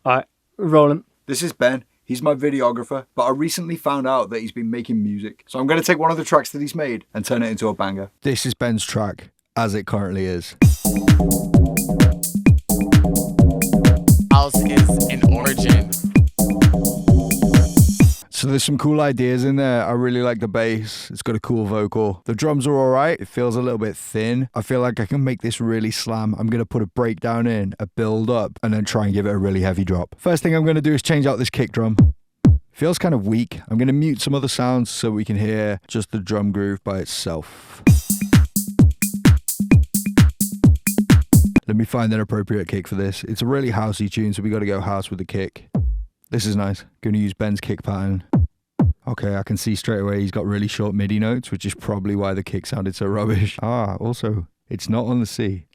Alright, rolling. This is Ben. He's my videographer, but I recently found out that he's been making music. So I'm going to take one of the tracks that he's made and turn it into a banger. This is Ben's track, as it currently is. House is an origin. So there's some cool ideas in there. I really like the bass. It's got a cool vocal. The drums are all right. It feels a little bit thin. I feel like I can make this really slam. I'm going to put a breakdown in, a build up, and then try and give it a really heavy drop. First thing I'm going to do is change out this kick drum. Feels kind of weak. I'm going to mute some other sounds so we can hear just the drum groove by itself. Let me find an appropriate kick for this. It's a really housey tune, so we got to go house with the kick. This is nice. Going to use Ben's kick pattern. Okay, I can see straight away he's got really short MIDI notes, which is probably why the kick sounded so rubbish. Also, it's not on the C.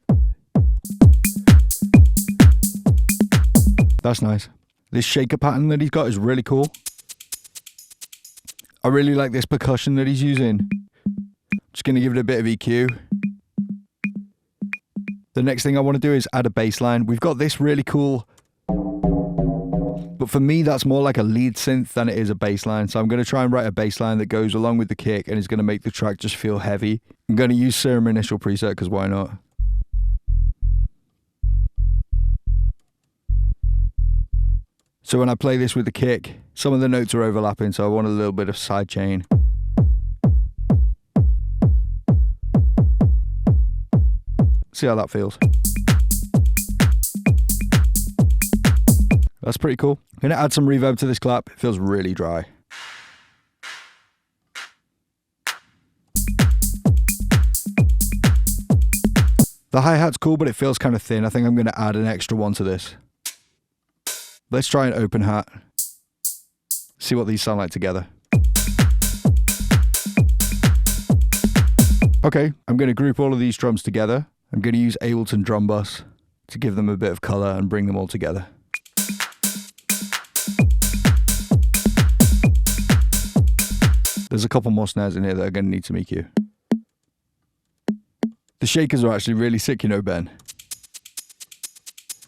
That's nice. This shaker pattern that he's got is really cool. I really like this percussion that he's using. Just going to give it a bit of EQ. The next thing I want to do is add a bass line. We've got this really cool, but for me that's more like a lead synth than it is a bass line. So I'm going to try and write a bass line that goes along with the kick and is going to make the track just feel heavy. I'm going to use Serum Initial preset because why not? So when I play this with the kick, some of the notes are overlapping, so I want a little bit of sidechain. See how that feels. That's pretty cool. I'm going to add some reverb to this clap. It feels really dry. The hi-hat's cool, but it feels kind of thin. I think I'm going to add an extra one to this. Let's try an open hat. See what these sound like together. Okay, I'm going to group all of these drums together. I'm going to use Ableton drum bus to give them a bit of color and bring them all together. There's a couple more snares in here that are going to need some EQ. The shakers are actually really sick, you know, Ben.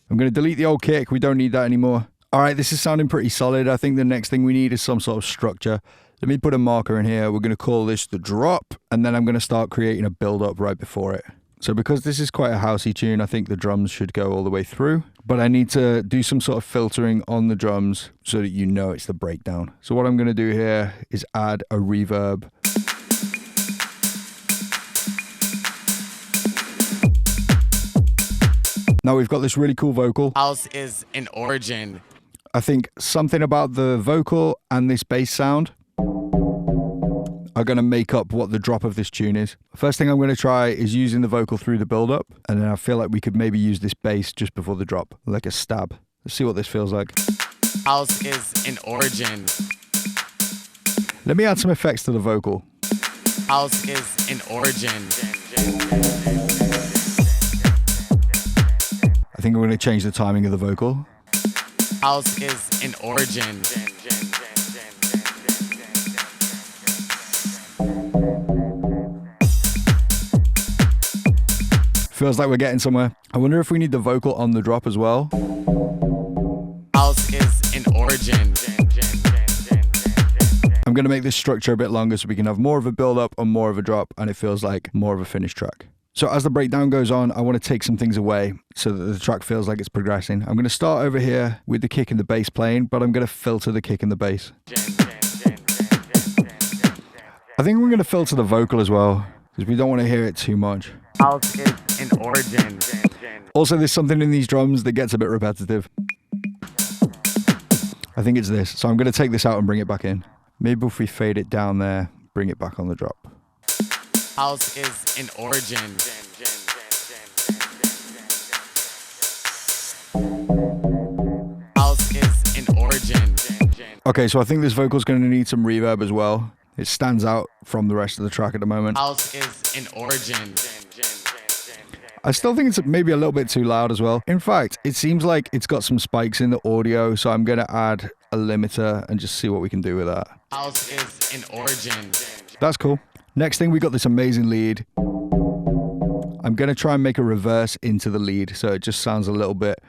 I'm going to delete the old kick. We don't need that anymore. All right, this is sounding pretty solid. I think the next thing we need is some sort of structure. Let me put a marker in here. We're going to call this the drop, and then I'm going to start creating a build-up right before it. So because this is quite a housey tune, I think the drums should go all the way through, but I need to do some sort of filtering on the drums so that you know it's the breakdown. So what I'm going to do here is add a reverb. Now we've got this really cool vocal. House is an origin. I think something about the vocal and this bass sound are going to make up what the drop of this tune is. First thing I'm going to try is using the vocal through the build-up, and then I feel like we could maybe use this bass just before the drop, like a stab. Let's see what this feels like. House is an origin. Let me add some effects to the vocal. House is an origin. I think I'm going to change the timing of the vocal. House is an origin. Feels like we're getting somewhere. I wonder if we need the vocal on the drop as well. House is an origin. I'm going to make this structure a bit longer so we can have more of a build up and more of a drop, and it feels like more of a finished track. So as the breakdown goes on, I want to take some things away so that the track feels like it's progressing. I'm going to start over here with the kick and the bass playing, but I'm going to filter the kick and the bass. I think we're going to filter the vocal as well, because we don't want to hear it too much. House is an origin. Also, there's something in these drums that gets a bit repetitive. I think it's this. So I'm going to take this out and bring it back in. Maybe if we fade it down there, bring it back on the drop. House is an origin. House is an origin. Okay, so I think this vocal's going to need some reverb as well. It stands out from the rest of the track at the moment. House is an origin. I still think it's maybe a little bit too loud as well. In fact, it seems like it's got some spikes in the audio, so I'm going to add a limiter and just see what we can do with that. House is an origin. That's cool. Next thing, we got this amazing lead. I'm going to try and make a reverse into the lead, so it just sounds a little bit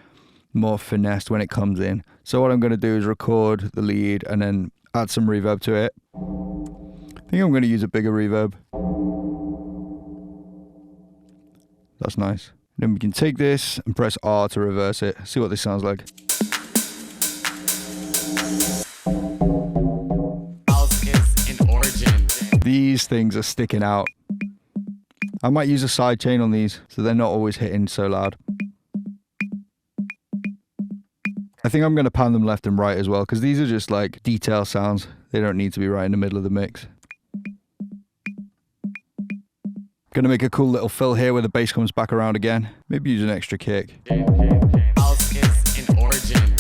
more finessed when it comes in. So what I'm going to do is record the lead and then add some reverb to it. I think I'm going to use a bigger reverb. That's nice. Then we can take this and press R to reverse it. See what this sounds like. House is an origin. These things are sticking out. I might use a side chain on these so they're not always hitting so loud. I think I'm going to pan them left and right as well because these are just like detail sounds. They don't need to be right in the middle of the mix. Going to make a cool little fill here where the bass comes back around again. Maybe use an extra kick. House is an origin.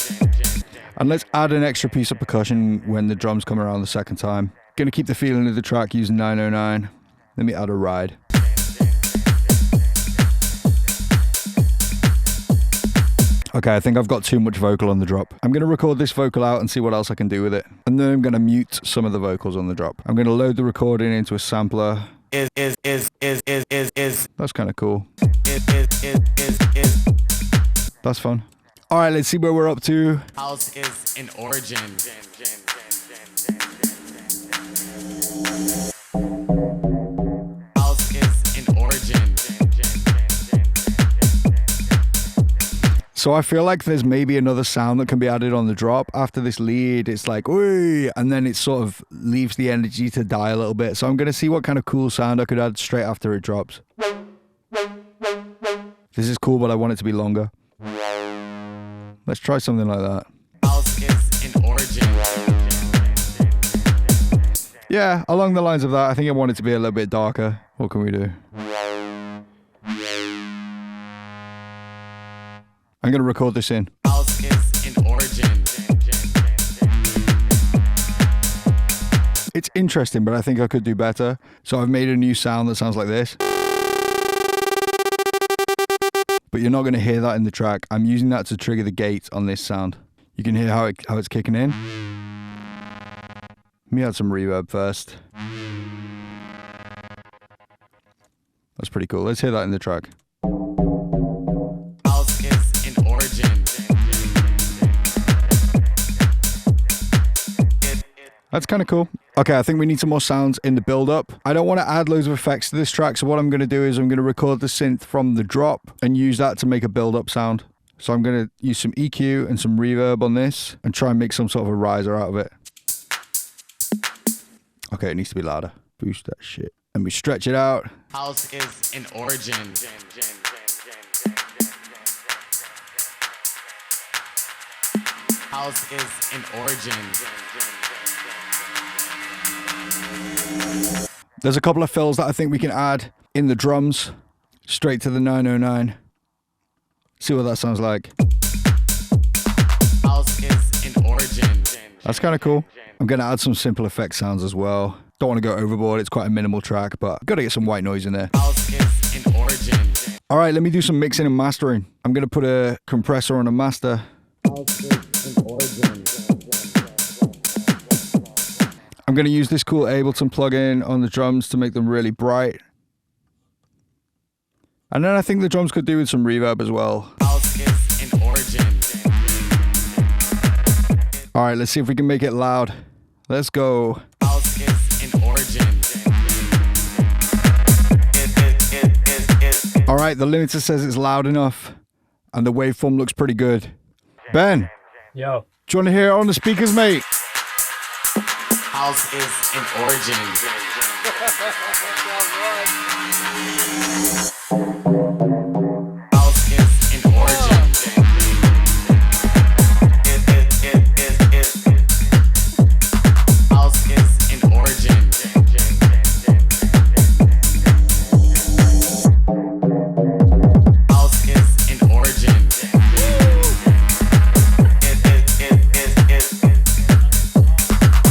And let's add an extra piece of percussion when the drums come around the second time. Going to keep the feeling of the track using 909. Let me add a ride. Okay, I think I've got too much vocal on the drop. I'm going to record this vocal out and see what else I can do with it. And then I'm going to mute some of the vocals on the drop. I'm going to load the recording into a sampler. That's kind of cool. That's fun. All right, let's see where we're up to. House is an origin. House is an origin. So I feel like there's maybe another sound that can be added on the drop. After this lead, it's like, "Oi," and then it sort of leaves the energy to die a little bit. So I'm going to see what kind of cool sound I could add straight after it drops. This is cool, but I want it to be longer. Let's try something like that. House is an origin. Yeah, along the lines of that, I think I want it to be a little bit darker. What can we do? I'm going to record this in. House is an origin. It's interesting, but I think I could do better. So I've made a new sound that sounds like this. But you're not going to hear that in the track. I'm using that to trigger the gate on this sound. You can hear how it's kicking in. Let me add some reverb first. That's pretty cool. Let's hear that in the track. House is an origin. That's kind of cool. Okay, I think we need some more sounds in the build-up. I don't want to add loads of effects to this track, so what I'm going to do is I'm going to record the synth from the drop and use that to make a build-up sound. So I'm going to use some EQ and some reverb on this and try and make some sort of a riser out of it. Okay, it needs to be louder. Boost that shit. And we stretch it out. House is an origin. House is an origin. There's a couple of fills that I think we can add in the drums, straight to the 909. See what that sounds like. House is an origin. That's kind of cool. I'm going to add some simple effect sounds as well. Don't want to go overboard. It's quite a minimal track, but got to get some white noise in there. House is an origin. All right, let me do some mixing and mastering. I'm going to put a compressor on a master. I'm going to use this cool Ableton plugin on the drums to make them really bright. And then I think the drums could do with some reverb as well. House is an origin. All right, let's see if we can make it loud. Let's go. House is an origin. All right, the limiter says it's loud enough and the waveform looks pretty good. Ben, Yo. do you want to hear it on the speakers, mate? House is an origin. House is an origin. House is an origin. House is an origin.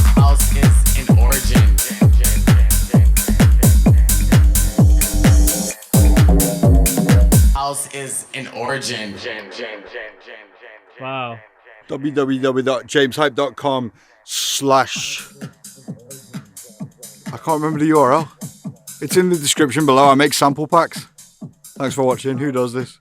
House is an origin. House is an origin. Wow. www.jameshype.com/ I can't remember the URL. It's in the description below. I make sample packs. Thanks for watching. Who does this?